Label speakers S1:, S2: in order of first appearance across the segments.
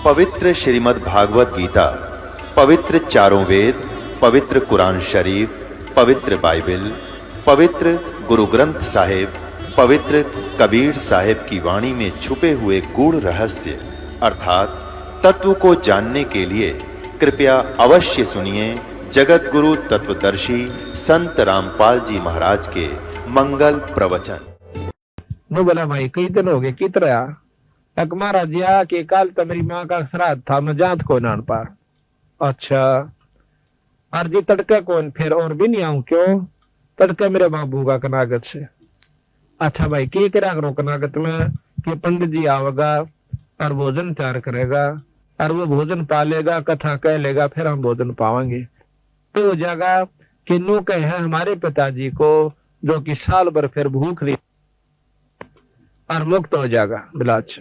S1: पवित्र श्रीमद् भागवत गीता, पवित्र चारों वेद, पवित्र कुरान शरीफ, पवित्र बाइबल, पवित्र गुरु ग्रंथ साहिब, पवित्र कबीर साहिब की वाणी में छुपे हुए गूढ़ रहस्य अर्थात तत्व को जानने के लिए कृपया अवश्य सुनिए जगत गुरु तत्वदर्शी संत रामपाल जी महाराज के मंगल प्रवचन।
S2: नो बोला भाई कई दिन हो गए कित रहा एक महाराज के काल मेरी माँ का श्राद्ध था, मैं जात को नान पा। अच्छा अर्जी तड़के कौन फिर और भी नहीं आऊं क्यों? तड़के मेरे बाबू का कनागत से। अच्छा भाई के करा करो कनागत में कि पंडित जी आवेगा और भोजन तैयार करेगा और वो भोजन पालेगा, कथा कह लेगा, फिर हम भोजन पावांगे। तो हो जाएगा कि नो कहे है हमारे पिताजी को जो कि साल भर फिर भूख रही और मुक्त हो जाएगा। बिलाच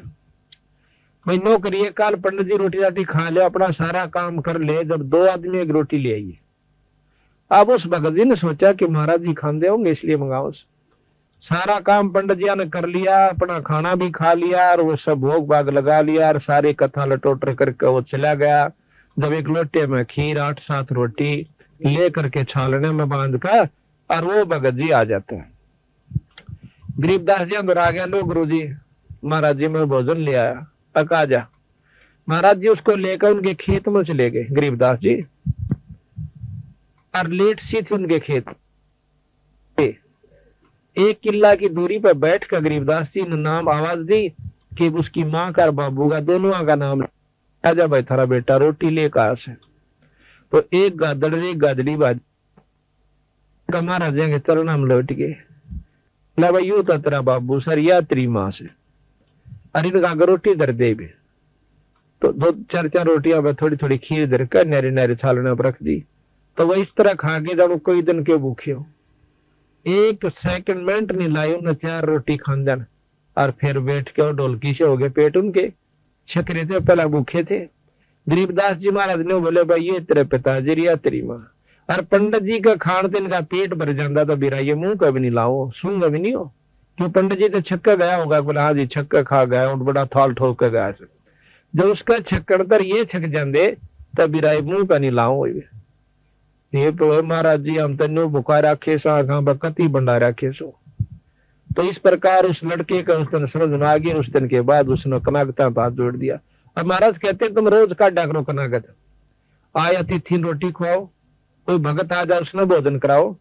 S2: भाई नो करिए काल पंडित जी रोटी राटी खा ले, अपना सारा काम कर ले। जब दो आदमी एक रोटी ले आइए, अब उस भगत जी ने सोचा कि महाराज जी खाते होंगे इसलिए मंगाओ। सारा काम पंडित जी ने कर लिया, अपना खाना भी खा लिया और वो सब भोग भाग लगा लिया और सारी कथा लटोटर करके वो चला गया। जब एक लोटे में खीर 8-7 रोटी ले करके छालने में बांध कर और वो भगत जी आ जाते हैं। गरीबदास जी अंदर आ गया, लो गुरु जी महाराज जी मैं भोजन ले आया, आ जा। महाराज जी उसको लेकर उनके खेत में चले गए गरीबदास जी, और लेट सी थी उनके खेत। 1 किला की दूरी पर बैठ कर गरीबदास जी ने नाम आवाज दी कि उसकी माँ का और बाबू का दोनों का नाम, आजा भाई थारा बेटा रोटी ले कहा से। तो एक गादड़ एक गादड़ी बाज महाराज के चरण हम लौट गए। ला भाई यू तो तेरा बाबू सर या तेरी माँ से, अरे इनका रोटी दर दे भी। तो 2-4 रोटियां में थोड़ी थोड़ी खीर दर कर नारे नारे छालने पर रख दी। तो वह इस तरह खा के जब कोई दिन के भूखे हो, 1 सेकंड मिनट नहीं लाई उन्हें 4 रोटी खानदन और फिर बैठ के और ढोलकी से हो गए पेट उनके छकरे थे, पहला भूखे थे। गरीबदास जी महाराज ने बोले भाई ये तेरे पिताजी या तेरी माँ। और पंडित जी का खान दिन का पेट भर जाता तो बिरा ये मुंह कभी नहीं लाओ, सूंगा भी नहीं हो क्यों? पंडित जी तो छक्का गया होगा, बोला हाँ जी छक्का खा गया और बड़ा थाल ठोक कर गया। जब उसका छक्कड़ तर ये छक जाते तब बिराई मुंह का नहीं लाओ। ये तो महाराज जी हम तेन भुखा रखे सो कति बंडा रखे सो। तो इस प्रकार उस लड़के का उस दिन समझ में आ गई। उस दिन के बाद उसने कनागता हाथ जोड़ दिया। अब महाराज कहते तुम रोज काटा करो कनागत, आया तिथि रोटी खुआओ, कोई भगत आ जाए उसने भोजन कराओ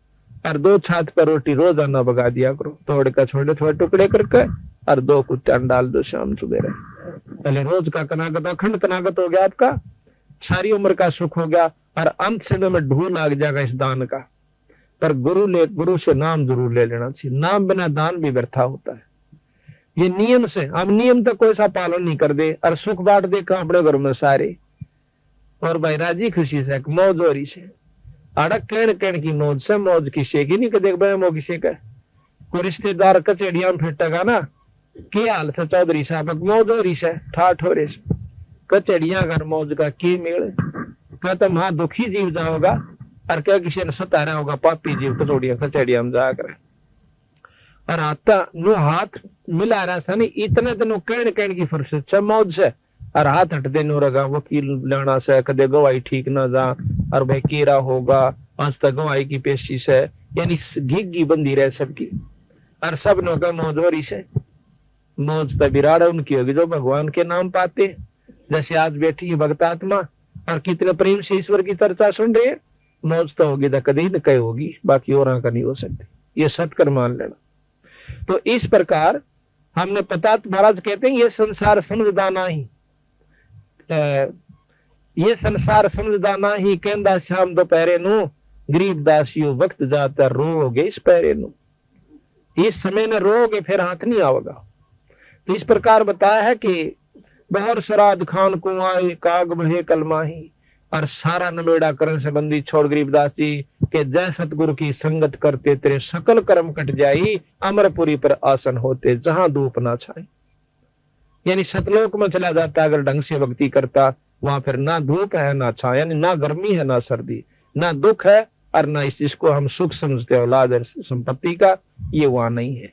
S2: और 2 छात पर रोटी रोजाना बगा दिया करो, तोड़ कर छोटे थोड़े टुकड़े करके और 2 कुत्ते डाल दो शाम सुबह। पहले रोज का कनागत अखंड कनागत हो गया, आपका सारी उम्र का सुख हो गया और अंत समय में ढूंढ लाग जाएगा इस दान का। पर गुरु से नाम जरूर ले लेना चाहिए, नाम बिना दान भी व्यर्था होता है। ये नियम से हम नियम तक कोई सा पालन नहीं कर दे और सुख बांट दे अपने घर में सारे, और भाई राजी खुशी से मौज हो रही से अड़क कहन की मौज से, मौज किसे की नहीं देख भाई किसे का कोई रिश्तेदार कचेड़िया में फिटेगा ना क्या हाल था चौधरी साहब मौज हो रही से ठाठ हो रही से कचेड़िया घर मौज का की मेल का तो वहां दुखी जीव जाओगा और क्या किसी ने सतारा होगा पापी जीव कचौड़िया कचेड़िया में जाकर और आता नो हाथ मिला रहा था नहीं इतने दिनों कहन की फुर्सत से मौज से और हाथ हट देने रगा वकील लेना से कदे गवाही ठीक ना जा और भाई केरा होगा आज तक गवाही की पेशी से, यानी घिग्गी बंदी रहे सबकी और सब नो का मौज हो रही से। मौज तो बिराड़ उनकी होगी जो भगवान के नाम पाते, जैसे आज बैठी है भक्त आत्मा और कितने प्रेम से ईश्वर की चर्चा सुन रहे हैं। मौज तो होगी तो कभी न कहीं होगी, बाकी और का नहीं हो सकती, ये सत्कर मान लेना। तो इस प्रकार हमने पता महाराज कहते हैं ये संसार समझदाना ही, ये संसार समझदाना ही कहंदा शाम दोपहरे नु गरीब दासियों वक्त जाता रोगे इस पैरे नु, इस समय में रोगे फिर हाथ नहीं आवेगा। तो इस प्रकार बताया है कि बहर श्राद्ध खान को आए काग बहे कलमाही और सारा नमेड़ा करण से बंदी छोड़ गरीबदास जी के जय सतगुरु की संगत करते तेरे सकल कर्म कट जाई, अमरपुरी पर आसन होते जहां धूप ना छाए। यानी सतलोक में चला जाता अगर ढंग से भक्ति करता, वहां फिर ना धूप है ना छाया, यानी ना गर्मी है ना सर्दी, ना दुख है और ना इसको हम सुख समझते औलाद संपत्ति का, ये वहां नहीं है।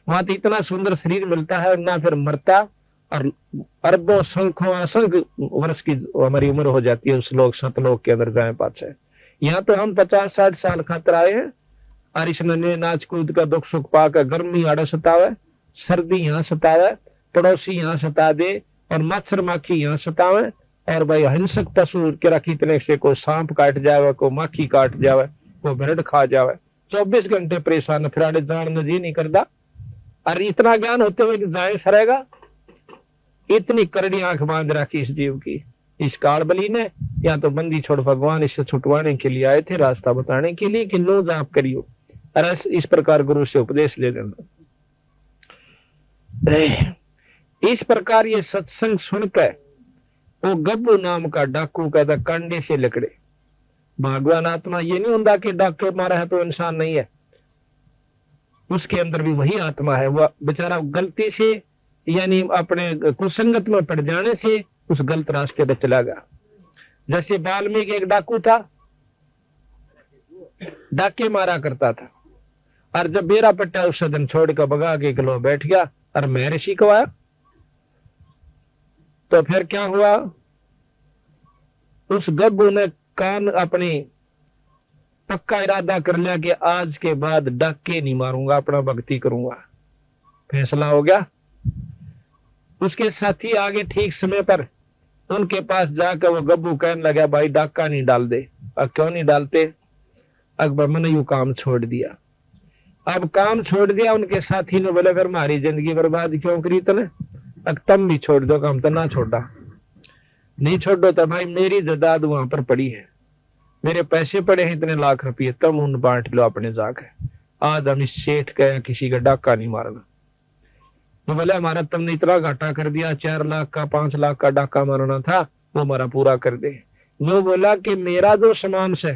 S2: वहां तो इतना सुंदर शरीर मिलता है ना फिर मरता और अरबों संख्यों असंख्य वर्ष की हमारी उम्र हो जाती है उस लोग सतलोक के अंदर जाए पाछे। यहाँ तो हम 50-60 साल खातर आए हैं और इसने नाच कूद का दुख सुख पाकर गर्मी आड़े सतावे, सर्दी यहाँ सतावे, पड़ोसी यहाँ सता दे और मच्छर माखी यहाँ सतावे। और भाई हिंसक पशु के रखी इतने से कोई सांप काट जावे, कोई माखी काट जावे, कोई भेड़ खा जावे, 24 घंटे परेशान, फिर आड़े जान जी नहीं करता। और इतना ज्ञान होते हुए जाए सरेगा, इतनी करड़ी आंख बांध रखी इस जीव की इस काल बली ने। या तो बंदी छोड़ भगवान इससे छुटवाने के लिए आए थे, रास्ता बताने के लिए कि नो जाप करियो। और इस प्रकार गुरु से उपदेश ले लेना। इस प्रकार ये सत्संग सुनकर वो गब्बू नाम का डाकू कहता कंडे से लकड़े। भगवान आत्मा ये नहीं होता कि डाके मारा है तो इंसान नहीं है, उसके अंदर भी वही आत्मा है। वह बेचारा गलती से यानी अपने कुसंगत में पड़ जाने से उस गलत रास्ते पे चला गया। जैसे वाल्मीकि एक डाकू था, डाके मारा करता था, और जब बेरा पट्टा उस सदन छोड़ कर भगा के किलो बैठ गया और मैं ऋषि को आया, तो फिर क्या हुआ, उस गब्बू ने कान अपनी पक्का इरादा कर लिया कि आज के बाद डाके नहीं मारूंगा, अपना भक्ति करूंगा। फैसला हो गया। उसके साथी आगे ठीक समय पर उनके पास जाकर वो गब्बू कहने लगा भाई डाका नहीं डाल दे। अब क्यों नहीं डालते? अकबर मैंने यू काम छोड़ दिया। अब काम छोड़ दिया। उनके साथी ने बोले अगर हमारी जिंदगी बर्बाद क्यों करी तने, अब तुम भी छोड़ दो। काम तो ना छोड़ा, नहीं छोड़ो तो भाई मेरी जायदाद वहां पर पड़ी है, मेरे पैसे पड़े हैं इतने लाख रुपये, तुम उन बांट लो अपने जाकर। आज हम इस सेठ का किसी का डाका नहीं मारना। तो बोले हमारा तुमने इतना घाटा कर दिया, 4 लाख का 5 लाख का डाका मारना था, वो हमारा पूरा कर दे। वो बोला कि मेरा जो सामान से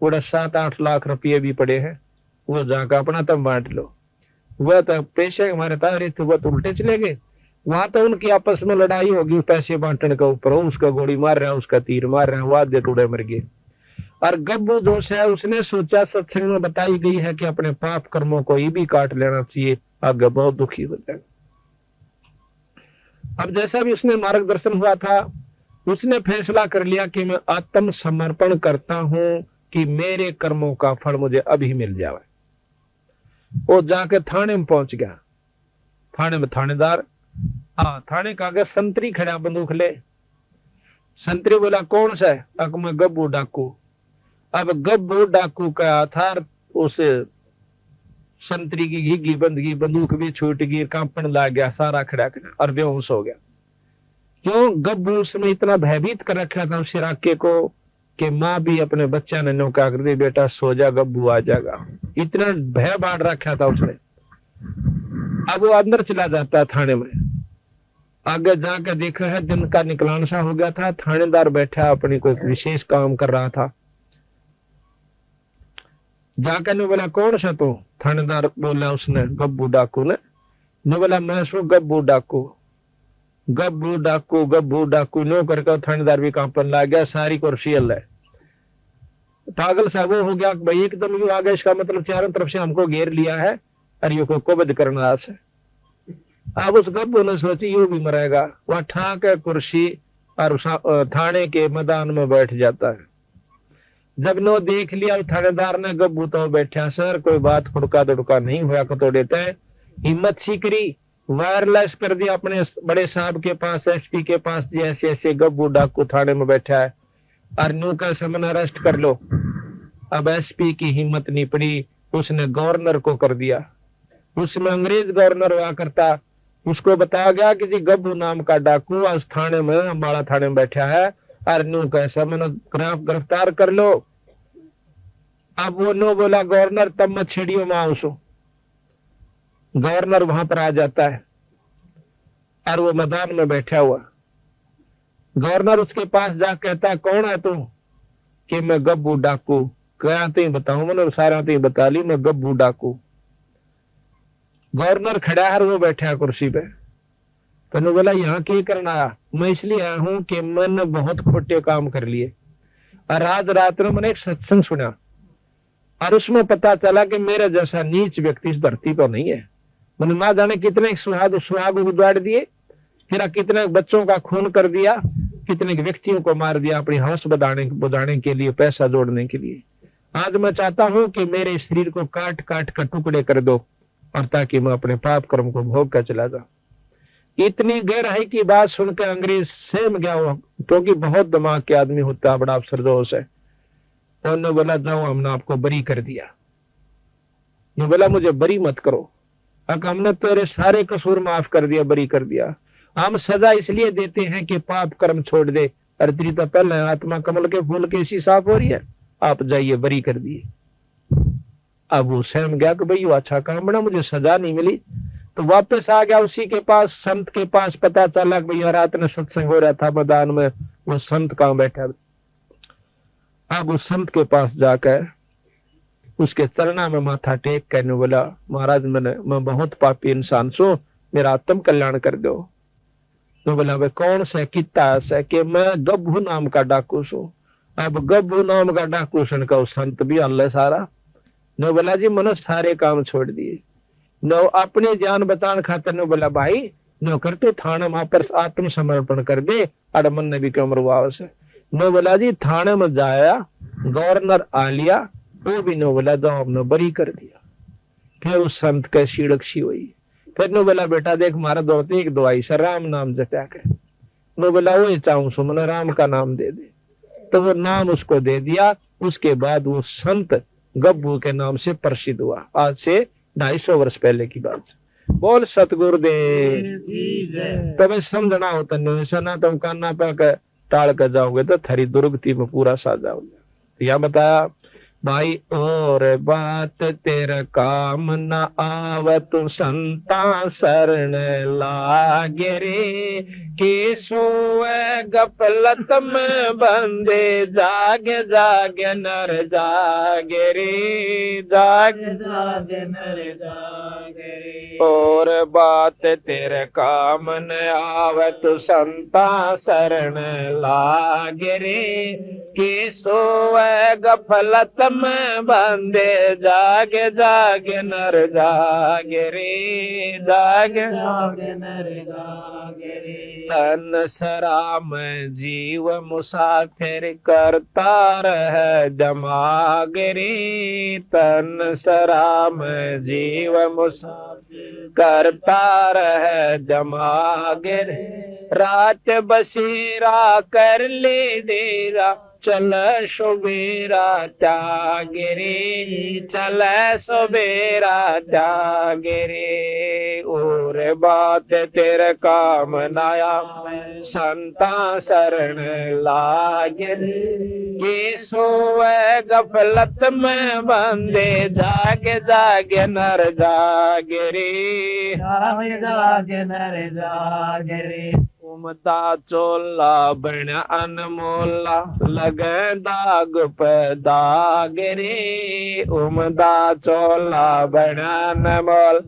S2: पूरा 7-8 लाख रुपये भी पड़े हैं, वो जाकर अपना तुम बांट लो। वह तो पैसे हमारे तारे थे, वह तो उल्टे चले गए। वहां तो उनकी आपस में लड़ाई होगी पैसे बांटने के ऊपर, उसका गोली मार रहा है, उसका तीर मार रहा है, वो आधे टूड़े मर गए। और गब्बू जोश है, उसने सोचा सत्संग में बताई गई है कि अपने पाप कर्मों को ये भी काट लेना चाहिए, आगे बहुत दुखी हो जाएगा। अब जैसा भी उसने मार्गदर्शन हुआ था, उसने फैसला कर लिया कि मैं आत्म समर्पण करता हूं कि मेरे कर्मों का फल मुझे अभी मिल जाए। वो जाके थाने में पहुंच गया। थाने में थानेदार, थाने का आगे संतरी खड़ा बंदूक ले। संतरी बोला कौन सा है? अब मैं गब्बू डाकू। अब गब्बू डाकू का आधार उस संतरी की घिगी बंदगी, बंदूक भी छूट गई, कांपन लग गया, सारा खड़ा खड़ा और बेहोश हो गया। क्यों? गब्बू उसमें इतना भयभीत कर रखा था उस इलाके को कि माँ भी अपने बच्चा ने नौका कर दी, बेटा सो जा, गब्बू आ जाएगा। इतना भय बांट रखा था उसने। अब वो अंदर चला जाता है थाने में। आगे जाकर देखा है दिन का निकलान सा हो गया था, थानेदार बैठा अपनी कोई विशेष काम कर रहा था। जाकर ने बोला कौन सा तू? थानेदार बोला उसने, गब्बू डाकू ने बोला मैं सो गब्बू डाकू। गब्बू डाकू गब्बू डाकू नो करके थानेदार भी कांपन लग गया, सारी कुर्सी हल है। पागल सा वो हो गया भाई एकदम यू आ गया, इसका मतलब चारों तरफ से हमको घेर लिया है और ये को कुबद करना है। अब उस गब्बू ने सोची यू भी मरेगा, वह ठाक है कुर्सी और थाने के मैदान में बैठ जाता है। जब नो देख लिया थानेदार ने, गब्बू तो बैठा सर, कोई बात फुड़का दुड़का नहीं हुआ को तो देते हैं। हिम्मत सीकरी, वायरलेस कर दिया अपने बड़े साहब के पास, एसपी के पास, जैसे ऐसे गब्बू डाकू थाने में बैठा है और नो का समन अरेस्ट कर लो। अब एसपी की हिम्मत नहीं पड़ी, उसने गवर्नर को कर दिया। उसमें अंग्रेज गवर्नर हुआ करता, उसको बताया गया कि जी गब्बू नाम का डाकू आज थाने में, अम्बाड़ा थाने में बैठा है और नो कैसा मैंने गिरफ्तार कर लो। अब वो नो बोला गवर्नर तब मत छेड़ियो माउसो। गवर्नर वहां पर आ जाता है और वो मैदान में बैठा हुआ। गवर्नर उसके पास जा कहता है कौन है तू? कि मैं गब्बू डाकू। क्या तो बताऊं, मैंने सारा तो बता ली, मैं गब्बू डाकू। गवर्नर खड़ा है, वो बैठा है कुर्सी पे। तो बोला यहाँ क्या करना आया? मैं इसलिए आया हूं कि मैंने बहुत खोटे काम कर लिए और आज रात में मैंने एक सत्संग सुना और उसमें पता चला कि मेरे जैसा नीच व्यक्ति इस धरती पर नहीं है। मैंने ना जाने कितने सुहाग उजाड़ दिए, फिर कितने बच्चों का खून कर दिया, कितने व्यक्तियों को मार दिया अपनी हवस बुझाने के लिए, पैसा जोड़ने के लिए। आज मैं चाहता हूं कि मेरे शरीर को काट काट कर टुकड़े कर दो, और ताकि मैं अपने पाप कर्म को भोग कर चला जाऊं। इतनी गहराई की बात सुनकर अंग्रेज सहम गया हुआ, क्योंकि बहुत दिमाग के आदमी होता है, बड़ा अफसरदोष है। उन्होंने बोला जाओ, हमने आपको बरी कर दिया। ने बोला मुझे बरी मत करो, हमने तेरे सारे कसूर माफ कर दिया, बरी कर दिया। हम सजा इसलिए देते हैं कि पाप कर्म छोड़ दे, और तेरी तो पहले आत्मा कमल के फूल के ऐसी साफ हो रही है, आप जाइए, बरी कर दिए। अब वो सहम गया कि भाई अच्छा काम बना, मुझे सजा नहीं मिली। तो वापस आ गया उसी के पास, संत के पास। पता चला कि भैया रात में सत्संग हो रहा था मैदान में, वो संत कहाँ बैठा। अब उस संत के पास जाकर उसके चरणा में माथा टेक करने बोला, महाराज मैं बहुत पापी इंसान सो, मेरा आत्म कल्याण कर दो। तो बोला वे कौन से कितना ऐसा कि मैं गब्भू नाम का डाकू सू। अब गब्भू नाम का डाकू सुनकर उस संत भी अल्लाह सारा नो बोला जी मैंने सारे काम छोड़ दिए, नो अपनी जान बचाने खातर। नो बोला भाई नो कर तो थाने में पर आत्मसमर्पण कर दे, अड़ मन ने भी क्यों मरवाव से। नो बोला जी थाने में जाया, गवर्नर आ लिया, वो भी नो बोला दो हमने बरी कर दिया। फिर उस संत के सीड़क्षी हुई। फिर नो बोला बेटा देख मारा दौड़ते एक दवाई से राम नाम जपया के। नो बोला वो चाहूं सो मैंने राम का नाम दे दे। तो वो नाम उसको दे दिया। उसके बाद वो संत गब्बू के नाम से प्रसिद्ध हुआ। आज से 250 वर्ष पहले की बात। बोल सतगुरुदेव। तब समझना होता नहीं, ना तुम काना पे टाल कर जाओगे तो थारी दुर्गति में पूरा साथ जाओगे। यह बताया भाई और बात तेरा काम न आव तू संता शरण लागे रे, के सोए गफलत में बंदे जागे जागे नर जागे रे, जागे जागे नर जागे रे। और बात तेरे काम न आव तू संता शरण लागे रे, के सोए गफलत में बंदे जागे जागे नर जागे रे, जागे जागे नर जागे रे। तन सराम जीव मुसाफिर करता रह जमागे रे, तन सराम जीव मुसाफिर करता रह जमागे रे। रात बसेरा कर ले डेरा, चल सुबेरा त्यागे रे, चल सुबेरा त्यागे रे। और बात तेरे काम नाया संता शरण लागे रे, के सोए गफलत में बंदे जागे जागे नर जागे रे, जागे जागे नर जागे रे। उमदा चोला बन अनमोला लगे दाग पे दाग रे, उमदा चोला बन अनमोल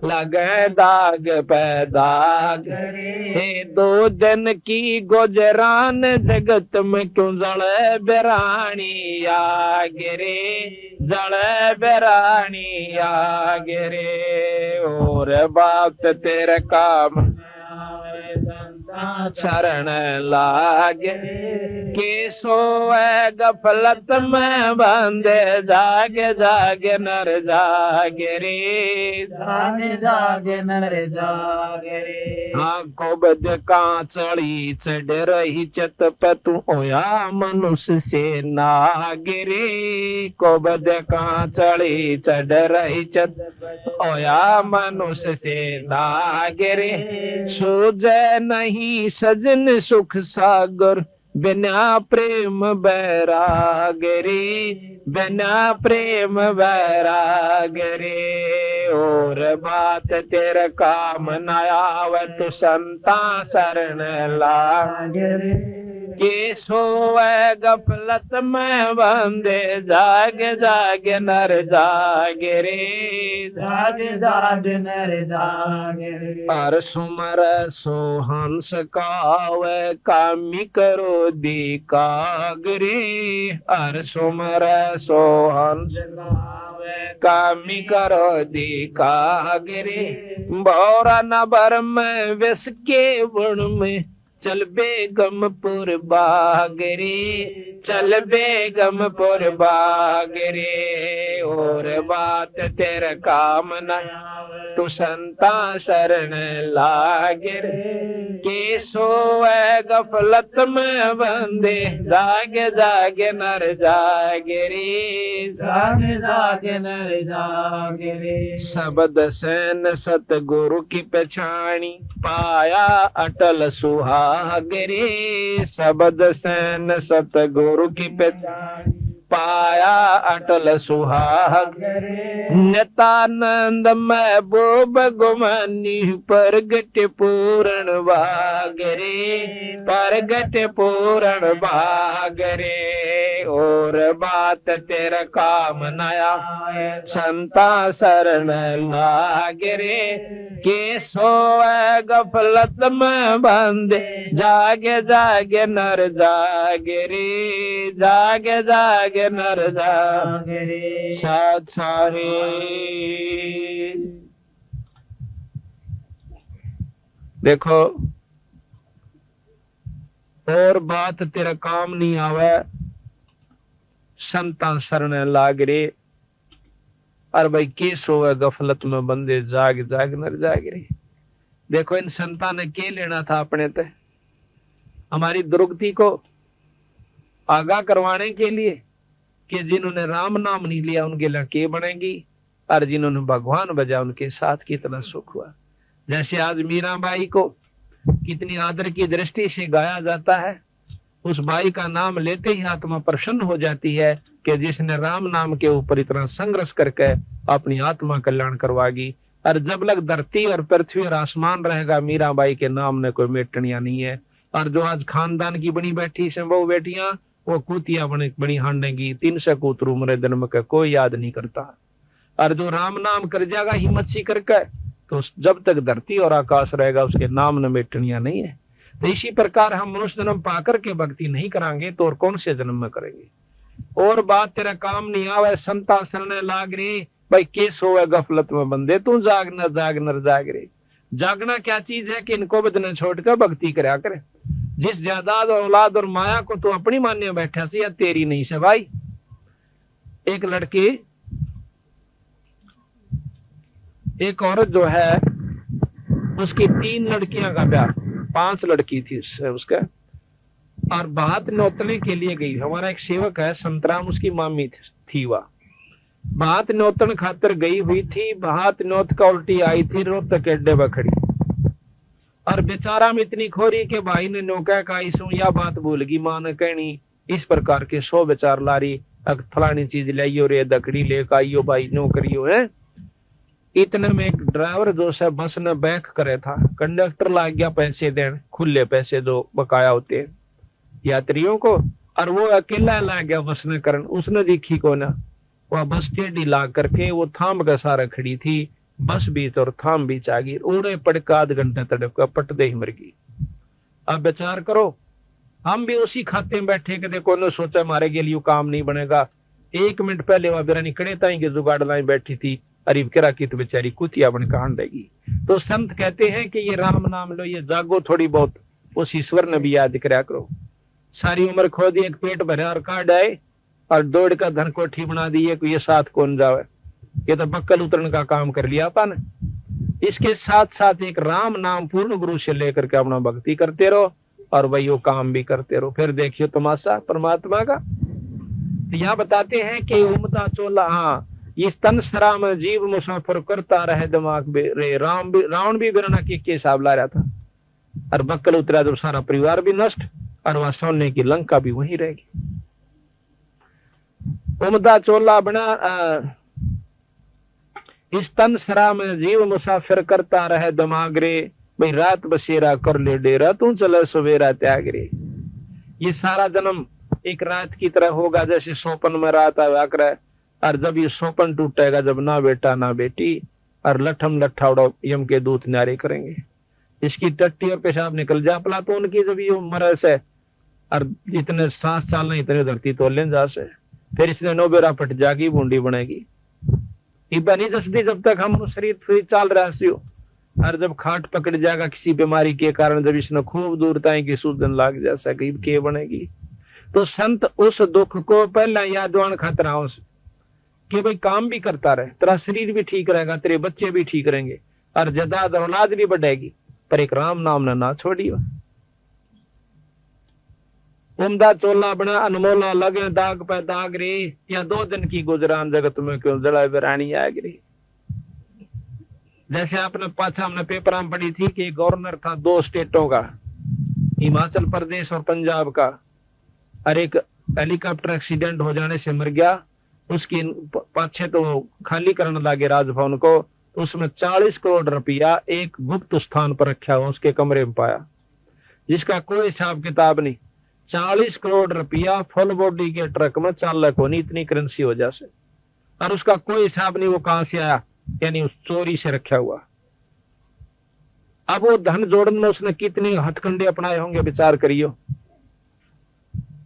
S2: लगे दाग पे दाग रे। 2 दिन की गुजरान जगत में क्यों जड़े बेरानी आगे रे, जड़े बेरानी आगे रे। और बात तेरे काम शरण लागे, के सोए गफलत में बंदे जागे जागे नर जागे रे, जागे जागे नर जागे रे। आंखों बद कांचड़ी चढ़ रही चत पे तू होया मनुष्य से नागे रे, को बद कांचड़ी चढ़ रही चत होया मनुष्य से नागे रे। सूझे नहीं सजन सुख सागर, बिना प्रेम बैराग रे, बिना प्रेम बैराग रे। और बात तेरे काम न आवत संता शरण लागे रे, के सोए गफलत में बंदे जागे जागे नर जागे रे, जागे जागे नर जागे रे। पर सुमर सोहंस कावे कामी करो दी कागरे, हर सुमर सोहंस कामी करो दिखा गिरे बोरा न भर में विस के बुण में चल बेगमपुर बागरे चल बेगमपुर बागरे और बात तेरे काम न तू संता शरण लागिर के सोए गफलत में बंदे जागे जागे नर जागे रे जागे जागे नर जागे रे शब्द सैन सतगुरु की पहचानी पाया अटल सुहाग रे शब्द सैन सतगुरु की पहचानी पाया अटल सुहाग नितानंद महबूब गुमानी प्रगट पूर्ण भागरे प्रगट पूर्ण भागरे और बात तेरा काम नया संता शरण लागरे के सोए गफलत में बंदे जागे जागे नर जागे रे जागे जागे नर जागे साथ साहे देखो और बात तेरा काम नहीं आवे संता शरण लाग रे और भाई के सोवे गफलत में बंदे जाग जाग नर जाग रे। देखो इन संता ने के लेना था अपने ते हमारी दुर्गति को आगाह करवाने के लिए कि जिन्होंने राम नाम नहीं लिया उनके लिए के बनेगी और जिन्होंने भगवान बजा उनके साथ कितना सुख हुआ। जैसे आज मीराबाई को कितनी आदर की दृष्टि से गाया जाता है, उस बाई का नाम लेते ही आत्मा प्रसन्न हो जाती है कि जिसने राम नाम के ऊपर इतना संघर्ष करके अपनी आत्मा कल्याण करवागी। और जब लग धरती और पृथ्वी और आसमान रहेगा मीराबाई के नाम ने कोई मेटनिया नहीं है। और जो आज खानदान की बनी बैठी से वो बेटियां वो कूतिया बनी हांडेगी 300 कूतरू मरे जन्म का कोई याद नहीं करता। और जो राम नाम कर जाएगा हिम्मत सी करके तो जब तक धरती और आकाश रहेगा उसके नाम न मेटनिया नहीं है। तो इसी प्रकार हम मनुष्य जन्म पाकर के भक्ति नहीं करांगे तो और कौन से जन्म में करेंगे। और बात तेरा काम नहीं आवे संता शरण लाग रे भाई के सोए गफलत में बंदे तू जाग नर जाग रे। जागना क्या चीज है कि इनको बदने छोड़ कर भक्ति करा करे। जिस जायदाद और औलाद और माया को तू अपनी मान्य बैठा से या तेरी नहीं से भाई। एक लड़की एक औरत जो है उसकी 3 लड़कियां का ब्याह 5 लड़की थी उसका और बात नौतने के लिए गई। हमारा एक सेवक है संतराम उसकी मामी थी वह बात नौतन खातर गई हुई थी। बात नौत का उल्टी आई थी रोहतक अड्डे बखड़ी और बेचारा में इतनी खोरी के भाई ने नौका का इसू या बात भूल गई मां ने कहनी इस प्रकार के 100 बेचार लारी फलानी चीज लाइयो रे दकड़ी लेकर आइयो भाई नो करियो है। इतने में एक ड्राइवर जो से बस ने बैक करे था कंडक्टर लाग गया पैसे देने खुले पैसे जो बकाया होते हैं यात्रियों को और वो अकेला ला गया बस ने करन उसने देखी को ना वह बस टेढ़ी लाग करके वो थाम का सारा खड़ी थी बस भी तो थाम भी चागी उड़े पड़का आध घंटे तड़प का पट दे ही मर गई। अब विचार करो हम भी उसी खाते में बैठे के देखो ने सोचा हमारे के लिए काम नहीं बनेगा। 1 मिनट पहले वह बिरानी कड़े ताई के जुगाड़ लाई बैठी थी अरीब करा की तो बेचारी कुतिया बन कांड देगी। तो संत कहते हैं कि ये राम नाम लो ये जागो थोड़ी बहुत उस ईश्वर ने भी याद करा करो। सारी उम्र खो दी एक पेट भरे और काट आए और दौड़ का धन कोठी बना दी है ये साथ कौन जावे ये तो बक्कल उतरने का काम कर लिया अपन। इसके साथ साथ एक राम नाम पूर्ण गुरु से लेकर के अपना भक्ति करते रहो और वही वो काम भी करते रहो फिर देखियो तमाशा परमात्मा का। तो यहाँ बताते हैं कि उमदा चोला हाँ ये तन सरा में जीव मुसाफिर करता रहे दिमाग रे रावण भी बिरना के हिसाब ला रहा था और बक्कल उतरा तो सारा परिवार भी नष्ट और वहां सोने की लंका भी वहीं रहेगी। उमदा चोला बना इस तन सरा में जीव मुसाफिर करता रहे दिमाग रे भाई रात बसेरा कर ले डेरा तू चले सवेरा त्याग रे। ये सारा जन्म एक रात की तरह होगा जैसे सोपन में रात आया करे और जब ये सोपन टूटेगा जब ना बेटा ना बेटी और लठम लट्ठा उड़ो यम के दूत न्यारे करेंगे। इसकी टट्टी और पेशाब निकल जा पला तो उनकी जब ये मरे से और जितने सांस चालना इतने धरती तो ले जा से फिर इसने नोबेरा पट जागी बूंदी बनेगी। इबा नहीं दसदी जब तक हम शरीर फ्री चाल रहा सी हो। और जब खाट पकड़ जाएगा किसी बीमारी के कारण, जब इसने खूब दूर तय की सूजन लाग जा सके के बनेगी। तो संत उस दुख को पहला यादवान खतराओं से कि भाई काम भी करता रहे, तेरा शरीर भी ठीक रहेगा, तेरे बच्चे भी ठीक रहेंगे और जदाद औलाद भी बढ़ेगी, पर एक राम नाम ना छोड़ियो। उमदा चोला बना अनमोला लगे दाग पे दाग रे, या 2 दिन की गुजरान जगत में क्यों जड़ा बेरानी आग रे। जैसे आपने पाछा हमने पेपर में पढ़ी थी कि गवर्नर था 2 स्टेटों का, हिमाचल प्रदेश और पंजाब का, और एक हेलीकॉप्टर एक्सीडेंट हो जाने से मर गया। उसकी पाछे तो खाली करने लगे राजभवन को, उसमें 40 करोड़ रुपया एक गुप्त स्थान पर रखा हुआ उसके कमरे में पाया, जिसका कोई हिसाब किताब नहीं। 40 करोड़ रुपया फुल बॉडी के ट्रक में चालक होनी, इतनी करेंसी हो जाए, और उसका कोई हिसाब नहीं वो कहां से आया, यानी उस चोरी से रखा हुआ। अब वो धन जोड़ने में उसने कितने हथकंडे अपनाए होंगे, विचार करियो।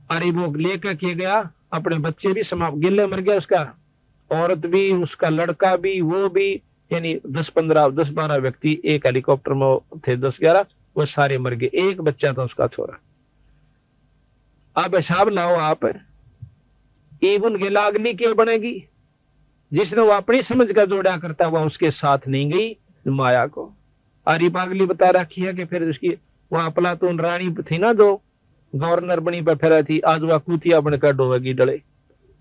S2: अरे वो लेकर के गया, अपने बच्चे भी समाप्त गिले मर गया, उसका औरत भी, उसका लड़का भी, वो भी, यानी 10-12 व्यक्ति एक हेलीकॉप्टर में थे, 10-11, वो सारे मर गए, एक बच्चा था उसका छोरा। अब हिसाब लाओ आप, इवन के लागली के बनेगी, जिसने वो अपनी समझ का जोड़ा करता हुआ उसके साथ नहीं गई माया को। अरे पागली बता रखी है कि फिर उसकी वो अफलातून रानी थी ना, जो गवर्नर बनी पर फिर थी, आज वह कुतिया बनकर डोबेगी डले,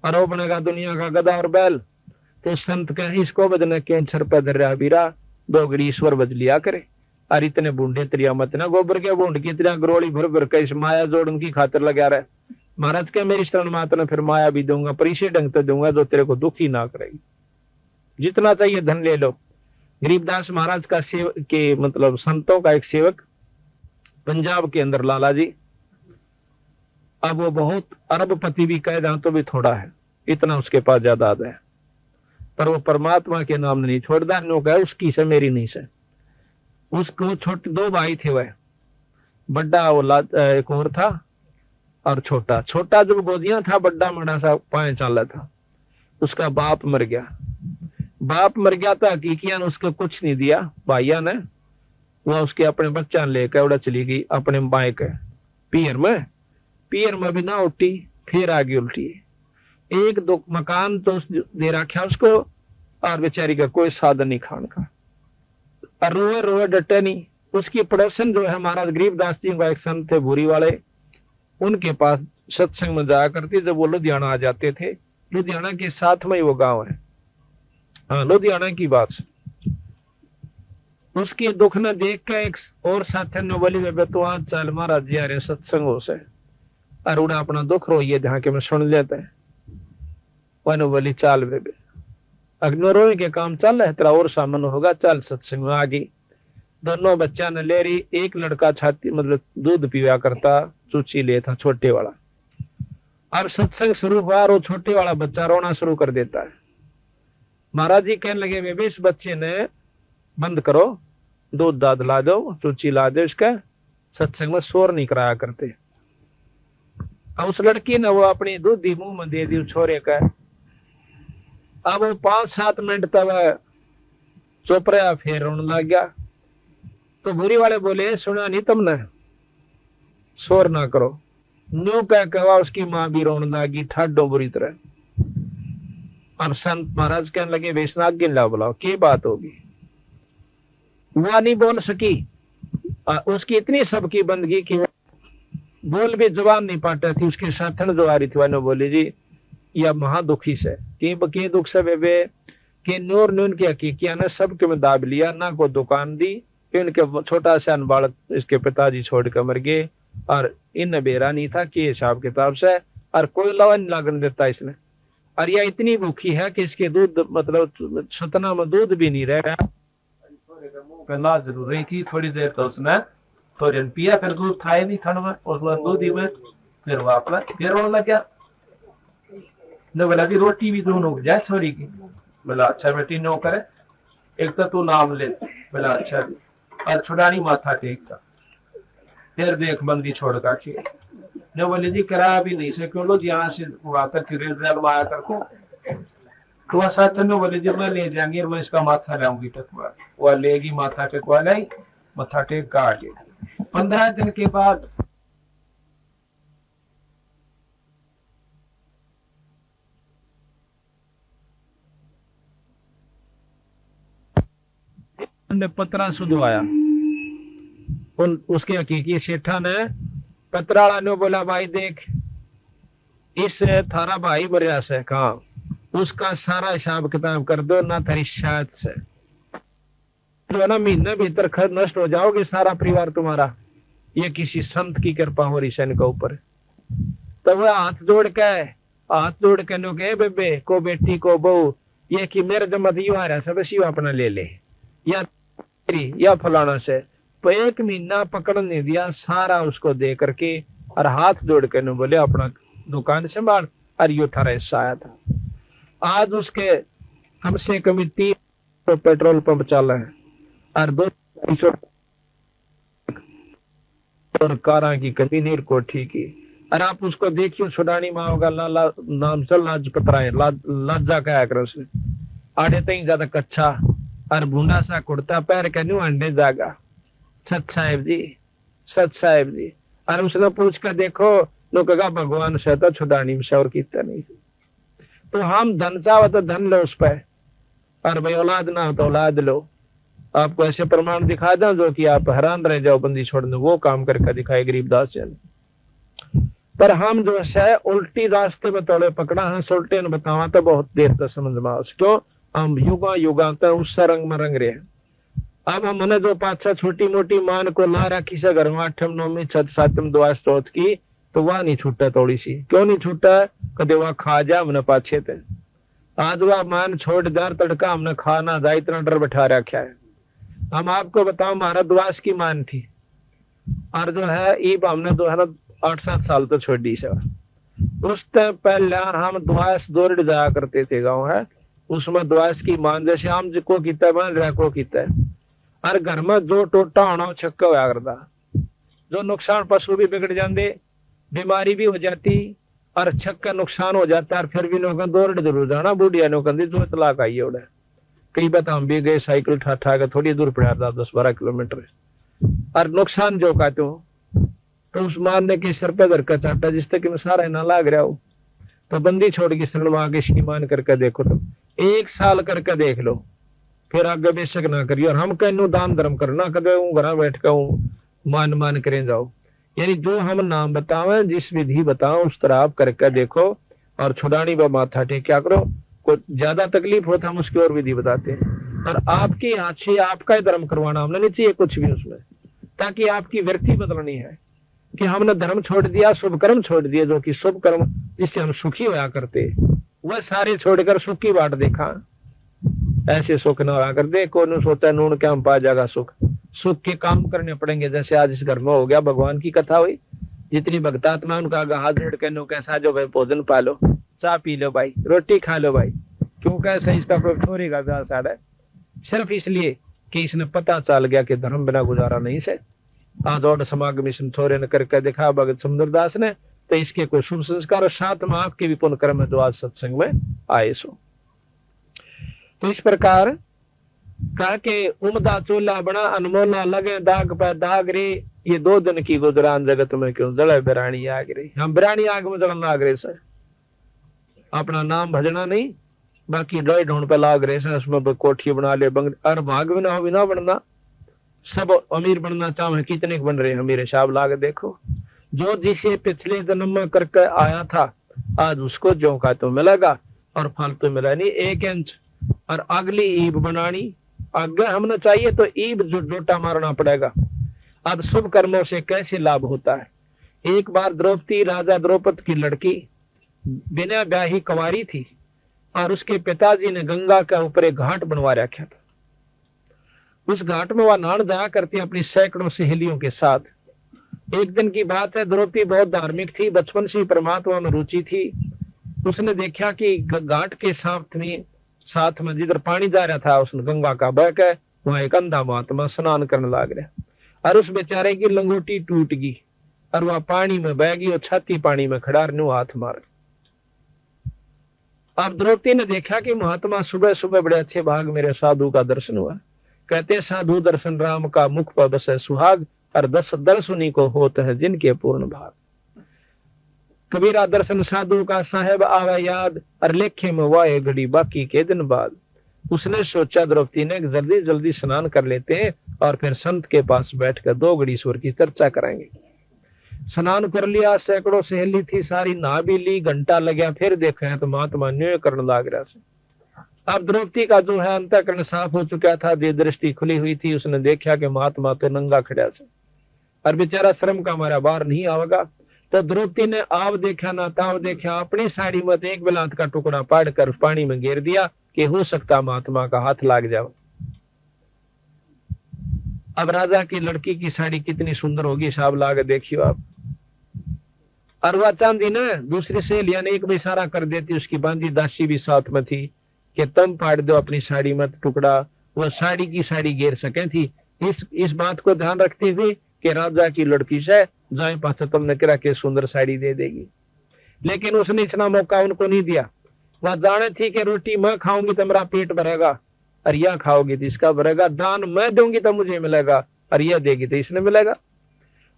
S2: और वो बनेगा दुनिया का गधा और बैल। तो संत कहे इसको बदने कैंसर पर धर्या बीरा, 2 ईश्वर बज लिया करे। और इतने बूढ़े त्रिया मत ना, गोबर के बूंद की तरह गरोली भर भर के इस माया जोड़न की खातिर लगा रहे। महाराज के मेरी शरण मात ने फिर माया भी दूंगा, पर इसे ढंग से दूंगा जो तेरे को दुखी ना करेगी। जितना चाहिए धन ले लो। गरीबदास महाराज का सेवक के मतलब संतों का एक सेवक पंजाब के अंदर लाला जी, अब वो बहुत अरबपति भी कह रहा तो भी थोड़ा है, इतना उसके पास जायदाद है, पर वो परमात्मा के नाम नहीं छोड़ता। नो कहे उसकी से मेरी नहीं से। उसको छोटे 2 भाई थे, वह बड़ा वो एक और था और छोटा। छोटा जब गोदियां था, बड़ा मड़ा सा 5 साल था, उसका बाप मर गया। बाप मर गया था, हकीकिया ने उसको कुछ नहीं दिया, भाइया ने वह उसके अपने बच्चा लेकर उड़ा चली गई अपने बाएं के पियर में भी ना उठी, फिर आगे उल्टी। 1-2 मकान तो दे रखा उसको, और बेचारी का कोई साधन नहीं खान का, और रोए रोए डटे नहीं। उसकी पड़ोसन जो है महाराज गरीबदास जी का एक संत थे भूरी वाले, उनके पास सत्संग में जाया करती जब वो लुधियाना आ जाते थे। लुधियाना के साथ में ही वो गांव है, हाँ लुधियाना की बात। उसकी दुख न देख के एक और साथी ने बोली बेबे तू आज चल महाराज जी आ रहे सत्संगों से, और उड़ा अपना दुख रोइए जहां के मैं सुन लेते हैं। वह बोली चाल बेबे, अग्नि रोए के काम चल रहा है तेरा और सामन होगा, चल सत्संग में आ गई। दोनों बच्चा ने ले रही, एक लड़का छाती मतलब दूध पीवा करता, चूची ले था छोटे वाला। अब सत्संग शुरू हुआ और वो छोटे वाला बच्चा रोना शुरू कर देता है। महाराज जी कहने लगे बेबे इस बच्चे ने बंद करो, दूध दाद ला दो, चूची ला दो, इसका सत्संग में शोर नहीं कराया करते। अब उस लड़की ने वो अपनी दूधी मुंह में दे दी छोरे का। अब वो 5-7 मिनट तक चुप रहा, फिर रोने लग गया। तो भूरी वाले बोले सुना नहीं तुमने, शोर ना करो। न्यू कह कहा उसकी मां भी रोने लगी ठाडो बुरी तरह। और संत महाराज कहने लगे वैष्णव गिन ला बुलाओ, की बात होगी। वह नहीं बोल सकी, उसकी इतनी सबकी बंदगी की बोल भी जवान नहीं पाता थी। उसके साथन जो आ रही थी वह बोली जी यह महादुखी से की दुख से बेबे कि नूर नून की हकीकिया ने सबके में दाब लिया, ना को दुकान दी, इनके छोटा सा बालक इसके पिताजी छोड़ कर मर गए, और इन बेरा नहीं था कि हिसाब किताब से, और कोई लवा नहीं लागन देता इसने। और यह इतनी भूखी है कि इसके दूध मतलब सतना में दूध भी नहीं रह रहा। पहला जरूरी थी थोड़ी देर तो उसने थोड़ी पिया, फिर दूध था ही नहीं ठंड में, उस बाद दूध ही में फिर वापस फिर रोने लग गया। न बोला कि रोटी भी दोनों जाए छोरी की। बोला अच्छा बेटी नो करे, एक तो तू नाम ले। बोला अच्छा, और छुड़ानी माथा टेकता, फिर देख बंदी छोड़ काटी। न बोले जी करा भी नहीं से क्यों लो यहाँ से आकर फिर रेल में आया करको।
S3: तो वह साथ में बोले जब मैं ले जाएंगे और मैं इसका माथा लाऊंगी टकवा, वह लेगी माथा टेकवा लाई, माथा टेक का आ गई। 15 दिन के बाद
S2: पत्रा सुधवाया, उसके हकीकी सेठा ने पत्राला ने बोला भाई देख, इस थारा भाई मरिया से कहा, उसका सारा हिसाब किताब कर दो ना, तेरी शायद से तो ना महीने भीतर खर नष्ट हो जाओगे सारा परिवार तुम्हारा। ये किसी संत की कृपा हो रही सन के ऊपर। तो वह हाथ जोड़ के नो कहे बेबे को बेटी को बहू, ये कि मेरे जमत यू आ रहा सदस्य अपना ले ले या फलाना से। तो 1 महीना पकड़ नहीं दिया, सारा उसको दे करके और हाथ जोड़ के न बोले अपना दुकान संभाल, और यो थारा हिस्सा आया था। आज उसके कम से कम 3 पेट्रोल पंप चल है और 200 और कारा की कमी नहीं कोठी की। और आप उसको देखियो, सुडानी माँ होगा लाला नाम से लाज पतरा है, लाजा कहा कर उसने, आड़े तई ज्यादा कच्चा और भूना सा कुर्ता पैर के न्यू अंडे जागा। सत साहेब जी। और उसने पूछ कर देखो, नो कहा भगवान से तो छुड़ानी में और कितना नहीं। तो हम धन चाहो तो धन लो उस पर, और भाई औलाद ना हो तो औलाद लो। आपको ऐसे प्रमाण दिखा दो जो कि आप हैरान रह जाओ, बंदी छोड़ दो, वो काम करके दिखाए गरीबदास जी ने। पर हम जो है उल्टी रास्ते में तोड़े पकड़ा है, उल्टे ने बतावा तो बहुत देर तक समझ में उसको, हम युगा तक उस रंग में रंग रहे हैं। अब हमने जो 5-6 छोटी मोटी मान को ला रखी से घर में 8वीं 9वीं 7वीं दुआ स्त्रोत की, तो वह नहीं छूटा थोड़ी सी। क्यों नहीं छूटा? कदे वह खा जा हमने पाछे थे। आज वह मान छोड़ दार तड़का हमने खाना जा, इतना डर बैठा रखा है। हम आपको बताओ, हमारा दुआस की मान थी, और जो है ईब हमने जो है ना 8-7 साल तो छोड़ दी से। उस टाइम पहले हम दुआस दौड़ जाया करते थे गाँव है, उसमें दुआस की मान जैसे हम को किता बन रहा को किता है। और घर में जो टोटा होना छक्का होया करता, जो नुकसान पशु भी बिगड़ जाते, बीमारी भी हो जाती, और छक्का नुकसान हो जाता है। फिर भी लोग दौड़ जरूर जाना, बुढ़िया नो कहती जो तलाक आई है। कई बात हम भी गए साइकिल ठा के थोड़ी दूर पड़ा 10-12 किलोमीटर, और नुकसान जो कहते हो तो उस मारने के सर पे धर का चाटा जिस तक सारा ना लाग रहा हो, तो बंदी छोड़ के शरणमा के श्रीमान करके देखो, तुम 1 साल करके देख लो, फिर आगे बेशक ना करियो। और हम कहनो दान धर्म करना, कदे घर बैठ के मान करें जाओ। यानी जो हम नाम बतावे, जिस विधि बताओ, उस तरह आप करके देखो, और छुड़ानी व माथा टेक क्या करो। को ज्यादा तकलीफ हो तो हम उसकी और विधि बताते हैं, और आपके हाथ से आपका ही धर्म करवाना हमने नहीं चाहिए कुछ भी उसमें, ताकि आपकी व्यक्ति बदलनी है कि हमने धर्म छोड़ दिया, शुभ कर्म छोड़ दिए, जो कि शुभ कर्म जिससे हम सुखी होया करते, वह सारे छोड़कर सुख की बाट देखा। ऐसे सुख न होया कर दे, कौन सोचा नून क्या हम पा जाएगा सुख के काम करने पड़ेंगे। जैसे आज इस घर में हो गया, भगवान की कथा हुई, जितनी भक्तात्मा उनका हाथ जोड़ के नो कैसा जो भाई भोजन पा लो, चाह पी लो भाई, रोटी खा लो भाई। क्यों कैसे इसका कोई ठोरेगा साढ़े, सिर्फ इसलिए कि इसने पता चल गया कि धर्म बिना गुजारा नहीं से। आज और समागम इसने थोड़े न करके दिखा भगत सुंदरदास ने, तो इसके कोई शुभ संस्कार और साथ में आपके भी पुण्य कर्म जो आज सत्संग में आए सो। तो इस प्रकार कहा के उमदा चूल्हा बना अनमोला लगे दाग पर दाग रे, ये 2 दिन की गुजरान जगत में क्यों जड़े बिरानी आग रे। हम बिरानी आग में जड़न लाग रहे सर, अपना नाम भजना नहीं, बाकी डोई ढूंढ पे लाग रहे सर। उसमें कोठी बना ले बंग, और भाग भी ना हो, भी ना बनना, सब अमीर बनना चाहे, कितने बन रहे हैं मेरे साहब लाग देखो। जो जिसे पिछले जन्म में करके आया था, आज उसको जो का तो मिलेगा, और फल तो मिला नहीं 1 इंच। और अगली ईब बनानी, आगे हमने चाहिए तो ईब जो डोटा मारना पड़ेगा। अब शुभ कर्मों से कैसे लाभ होता है। एक बार द्रौपदी, राजा द्रौपद की लड़की बिना ब्याही कुंवारी थी, और उसके पिताजी ने गंगा के ऊपर एक घाट बनवा रखा था। उस घाट में वह नहाने जाया करती अपनी सैकड़ों सहेलियों के साथ। एक दिन की बात है, द्रौपदी बहुत धार्मिक थी, बचपन से परमात्मा में रुचि थी। उसने देखा कि घाट के साथ में जिधर पानी जा रहा था, उसने गंगा का बह के वहां एक अंधा महात्मा स्नान करने लग रहा, और उस बेचारे की लंगोटी टूट गई, और वह पानी में बह गई, और छाती पानी में खड़ा नु हाथ मार। अब द्रौपदी ने देखा कि महात्मा सुबह सुबह बड़े अच्छे भाग मेरे साधु का दर्शन हुआ। कहते साधु दर्शन राम का मुख पर बस है सुहाग, और 10 दर्शनी को होते हैं जिनके पूर्ण भाग। कबीरा दर्शन साधु का साहेब आवे याद, और लेखे में वाए घड़ी बाकी के दिन बाद। उसने सोचा द्रौपदी ने जल्दी जल्दी स्नान कर लेते हैं और फिर संत के पास बैठकर 2 घड़ी ईश्वर की चर्चा करेंगे। स्नान कर लिया, सैकड़ों सहेली थी सारी, नहा भी ली, घंटा लग गया, फिर देखा तो महात्मा न्यूय करने लग रहा से। अब द्रौपदी का जो है अंतःकरण साफ हो चुका था, जो दृष्टि खुली हुई थी, उसने देखा कि महात्मा तो नंगा खड़ा से और बेचारा श्रम का हमारा बाहर नहीं आवेगा। तो द्रौपदी ने आव देखा ना ताव देखा, अपनी साड़ी में एक बिलात का टुकड़ा पाड़ कर पानी में गिर दिया कि हो सकता महात्मा का हाथ लाग जाओ। अब राजा की लड़की की साड़ी कितनी सुंदर होगी, साहब लाग देखियो आप। और वह चांदी ने दूसरी सहेलियां ने एक भी इशारा कर देती, उसकी बांधी दासी भी साथ में थी कि तुम फाड़ दो अपनी साड़ी में टुकड़ा, वह साड़ी की साड़ी गिर सके थी। इस बात को ध्यान रखते हुए कि राजा की लड़की से जाए पास तुमने करा के सुंदर साड़ी दे देगी, लेकिन उसने इतना मौका उनको नहीं दिया। वह जाने थी कि रोटी मैं खाऊंगी तो मेरा पेट भरेगा, और यह खाओगी तो इसका भरेगा, दान मैं दूंगी तो मुझे मिलेगा, और यह देगी तो इसने मिलेगा।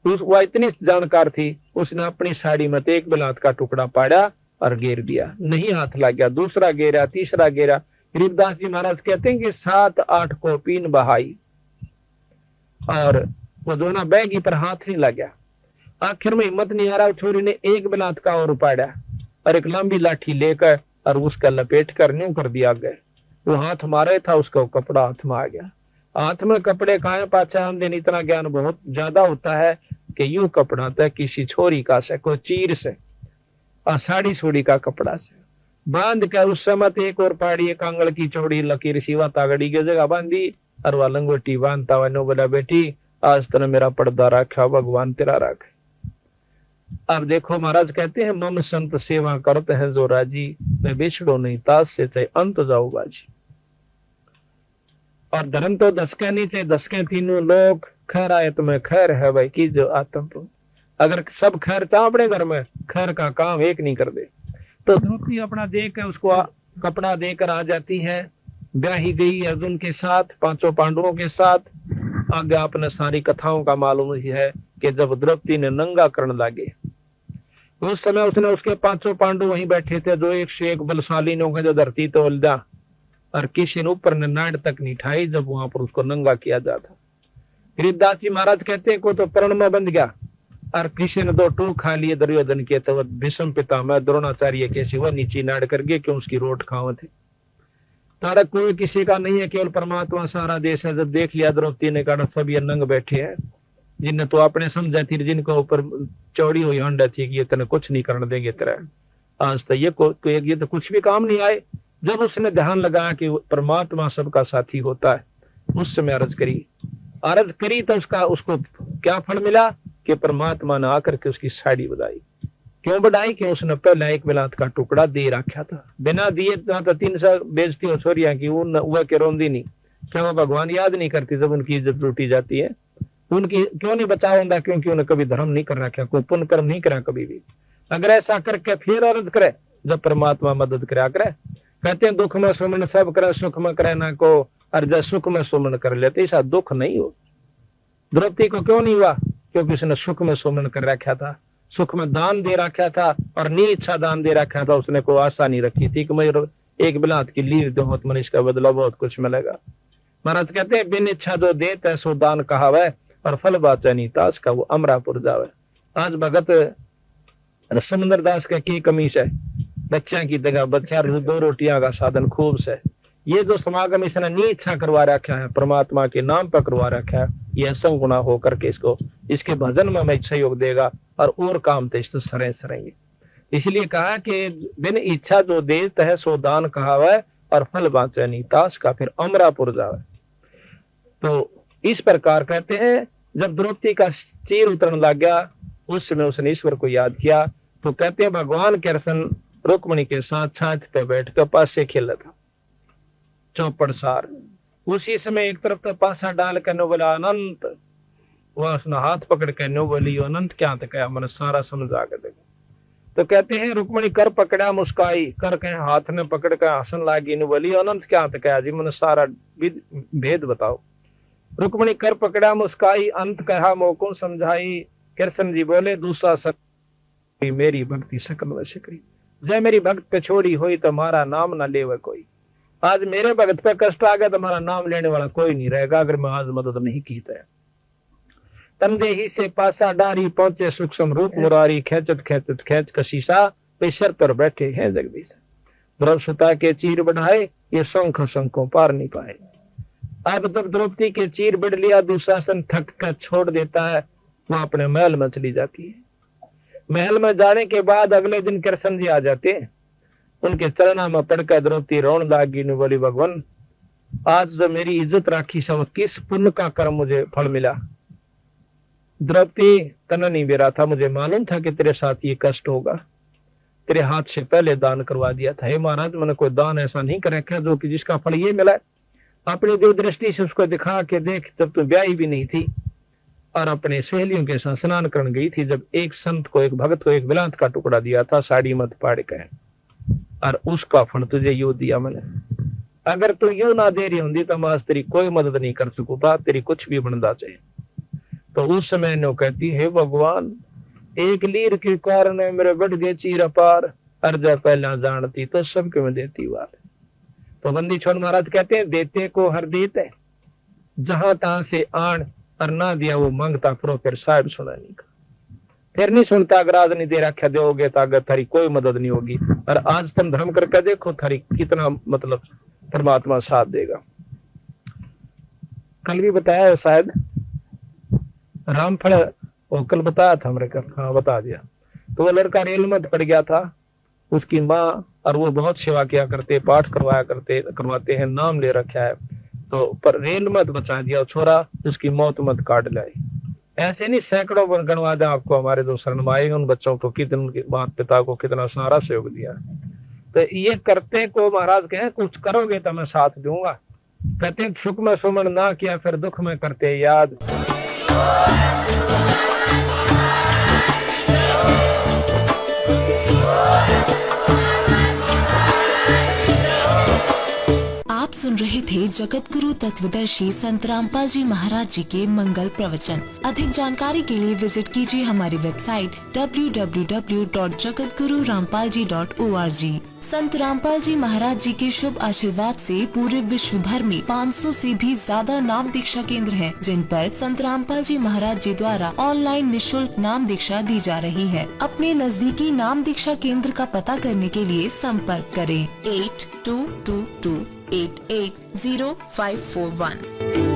S2: वह इतनी जानकार थी, उसने अपनी साड़ी में एक बिलात का टुकड़ा पाड़ा और गिर दिया, नहीं हाथ लग गया। दूसरा गिरा, तीसरा गिरा। गरीबदास जी महाराज कहते हैं कि 7-8 को पीन बहाई और वो दोनों बैगी पर हाथ नहीं लग गया। आखिर में हिम्मत नहीं आ रहा, छोरी ने एक बिलात का और पाड़ा और एक लंबी लाठी लेकर और उसका लपेट कर न्यू कर दिया गया। वो हाथ मारे था, उसका कपड़ा हाथ में आ गया। हाथ में कपड़े का पाचा हम दिन इतना ज्ञान बहुत ज्यादा होता है कि यूं कपड़ा था किसी छोरी का से, कोई चीर से और साड़ी सोड़ी का कपड़ा से बांध कर उस समय एक और पाड़ी, एक आंगल की चौड़ी लकीर सिवा तागड़ी की जगह बांधी और वह लंगोटी बांधता हुआ नो बोला बेटी आज तने मेरा पर्दा रखा, भगवान तेरा रखे। अब देखो महाराज कहते हैं मम संत सेवा करते हैं जो राजी, मैं बिछड़ो नहीं तास से चाहे अंत जाओ बाजी। और धर्म तो दसके नहीं थे, दसके तीनों लोग, खैर आए तुम्हें खैर है भाई की जो आत्म तो। अगर सब खैर था अपने घर में, खैर का काम एक नहीं कर दे। तो द्रौपदी अपना देकर उसको कपड़ा देकर आ जाती है, ब्याही गई अर्जुन के साथ, 5 पांडवों के साथ। आगे आपने सारी कथाओं का मालूम ही है कि जब द्रौपदी ने नंगा करने लगे उस समय उसने उसके 5 पांडव वहीं बैठे थे, जो एक से एक बलशाली ने जो धरती तो उल्दा और किसी ने ऊपर ने नाड़ तक नहीं ठाई जब वहां पर उसको नंगा किया जाता। गरीबदास जी महाराज कहते हैं को तो प्रण में बंध गया और किसी ने 2 टूक खा लिए दुर्योधन के, तो भीष्म पितामह द्रोणाचार्य के सिवा नीचे नाड़ कर गए क्यों उसकी रोट खाओ थे। तारक कोई किसी का नहीं है, केवल परमात्मा सारा देश है। जब देख लिया द्रौपदी ने कहा सब ये नंग बैठे हैं, जिन्हें तो आपने समझा थी, जिनको ऊपर चौड़ी हुई हंड थी कि ये तेने कुछ नहीं करने देंगे तेरा, आज तो ये तो कुछ भी काम नहीं आए। जब उसने ध्यान लगाया कि परमात्मा सबका साथी होता है, उस समय अर्ज करी तो उसको क्या फल मिला कि परमात्मा ने आकर के उसकी साड़ी बढ़ाई। क्यों बढ़ाई कि उसने पहले एक बिलात का टुकड़ा दे रखा था, बिना दिए तो 300 बेइज्जती हो छोरिया की वह के रोंदी नहीं। क्या वो भगवान याद नहीं करती जब उनकी इज्जत लूटी जाती है? उनकी क्यों नहीं बचाऊंगा? क्योंकि उन्हें कभी धर्म नहीं कर रखा, कोई पुण्य कर्म नहीं करा कभी भी। अगर ऐसा करके फिर अर्ज करे जब परमात्मा मदद करा करे। कहते हैं दुख में सुमन सब करे, सुख में करे ना को, और जब सुख में सुमन कर लेते ऐसा दुख नहीं हो। द्रौपदी को क्यों नहीं हुआ? क्योंकि उसने सुख में सुमन कर रखा था, सुख में दान दे रखा था और नीचा दान दे रखा था। उसने कोई आशा नहीं रखी थी कि मैं एक बिलात की लीर दो तो मनुष्य का बदला बहुत कुछ मिलेगा। महाराज कहते हैं बिन इच्छा दो दे तैसो दान कहावे, और फल बाचा नहीं तास का वो अमरापुर जावे। आज भगत समुद्र दास का की कमीज है, बच्चा की जगह बच्चा 2 रोटियां का साधन खूब से। ये जो समागम इसने नी इच्छा करवा रखा है, परमात्मा के नाम पर करवा रखा है, ये संगुना होकर के इसके भजन में मैं सहयोग देगा और काम तो इस सरे सरेंगे। इसलिए कहा कि बिन इच्छा जो देत है सो दान कहावे, और फल बाचे नहीं तास का फिर अमरापुर जावे। तो इस प्रकार कहते हैं जब द्रौपदी का चीर उतरने लग गया उस समय उसने ईश्वर को याद किया। तो कहते हैं भगवान के रसन रुक्मणी के साथ छाछ पे बैठ कर पासे खेला था चौपड़ सार। उसी समय एक तरफ तो पासा डाल कर नो बोला अनंत, वह उसने हाथ पकड़ के नो बोली अनंत क्या तो क्या, मैंने सारा समझा कर देखा। तो कहते हैं रुक्मणी कर पकड़ा मुस्काई, कर कहे हाथ ने पकड़ कर हसन लागी नु बोली अनंत क्या कहा जी मन सारा भेद बताओ। रुक्मणी कर पकड़ा मुस्काई, अंत कहा मोको समझाई। कृष्ण जी बोले दूसरा सक मेरी भक्ति सकल व सिकरी, जय मेरी भक्त पे छोड़ी हुई तो हमारा नाम ना लेवे कोई। आज मेरे भगत पे कष्ट आ गया तो हमारा नाम लेने वाला कोई नहीं रहेगा अगर मैं आज मदद नहीं की तो। तमदेही से पासा डारी पहुंचे सूक्ष्म रूप मुरारी, खेचत खेचत खेच कशीसा पेशर पर बैठे हैं जगदीश। द्रौपदी के चीर बढ़ाए ये शंख शंखों पार नहीं पाए। अब तब द्रौपदी के चीर बढ़ लिया, दुशासन थक कर छोड़ देता है, वह अपने महल में चली जाती है। महल में जाने के बाद अगले दिन कृष्ण जी आ जाते हैं, उनके चरणों में पड़कर द्रौपदी रोन लागी ने बोली भगवान आज जो मेरी इज्जत राखी समझ किस पुण्य का कर्म मुझे फल मिला। द्रौपदी तना नहीं बेरा था, मुझे मालूम था कि तेरे साथ ये कष्ट होगा, तेरे हाथ से पहले दान करवा दिया था। हे महाराज मैंने कोई दान ऐसा नहीं कर रखा जो कि जिसका फल ये मिला। अपनी जो दृष्टि से उसको दिखा के देख, जब तू ब्याही भी नहीं थी और अपने सहेलियों के साथ स्नान करने गई थी, जब एक संत को एक भगत को एक बिलात का टुकड़ा दिया था साड़ी मत पाड़ के, और उसका फल तुझे यूं दिया मैंने। अगर तू यूं ना दे रही होंगी तो मैं तेरी कोई मदद नहीं कर सकूंगा, तेरी कुछ भी बनना चाहिए। तो उस समय नो कहती है भगवान एक लीर के कारण मेरे बढ़ गए चीर अपार, अर्जा पहला जानती तो सबके में देती बात। तो बंदी छोड़ महाराज कहते हैं देते को हर देते, जहां तहां से आन और ना दिया वो मांगता फिर साहब सुना नहीं का, फिर नहीं सुनता। अगर आज नहीं दे रखा दोगे तो अगर थारी कोई मदद नहीं होगी। और आज तुम धर्म करके देखो थारी कितना मतलब परमात्मा साथ देगा। कल भी बताया है शायद रामफल, वो कल बताया था मेरे कल, हाँ बता दिया। तो वो लड़का रेल में पड़ गया था, उसकी माँ और वो बहुत सेवा किया करते, पाठ करवाते हैं, नाम ले रखा है। तो पर रेल मत बचा दिया छोरा, उसकी मौत मत काट लाई। ऐसे नहीं सैकड़ों गणवा दे आपको हमारे जो शरणमाए उन बच्चों को कितने उनके माता पिता को कितना सारा सहयोग दिया। तो ये करते को महाराज कहे कुछ करोगे तो मैं साथ दूंगा। कहते सुख में सुमन ना किया फिर दुख में करते याद।
S4: आप सुन रहे थे जगत गुरु तत्वदर्शी संत रामपाल जी महाराज जी के मंगल प्रवचन। अधिक जानकारी के लिए विजिट कीजिए हमारी वेबसाइट www.jagatgururampalji.org। संत रामपाल जी महाराज जी के शुभ आशीर्वाद से पूरे विश्व भर में 500 से भी ज्यादा नाम दीक्षा केंद्र हैं, जिन पर संत रामपाल जी महाराज जी द्वारा ऑनलाइन निशुल्क नाम दीक्षा दी जा रही है। अपने नजदीकी नाम दीक्षा केंद्र का पता करने के लिए संपर्क करें 8222880541।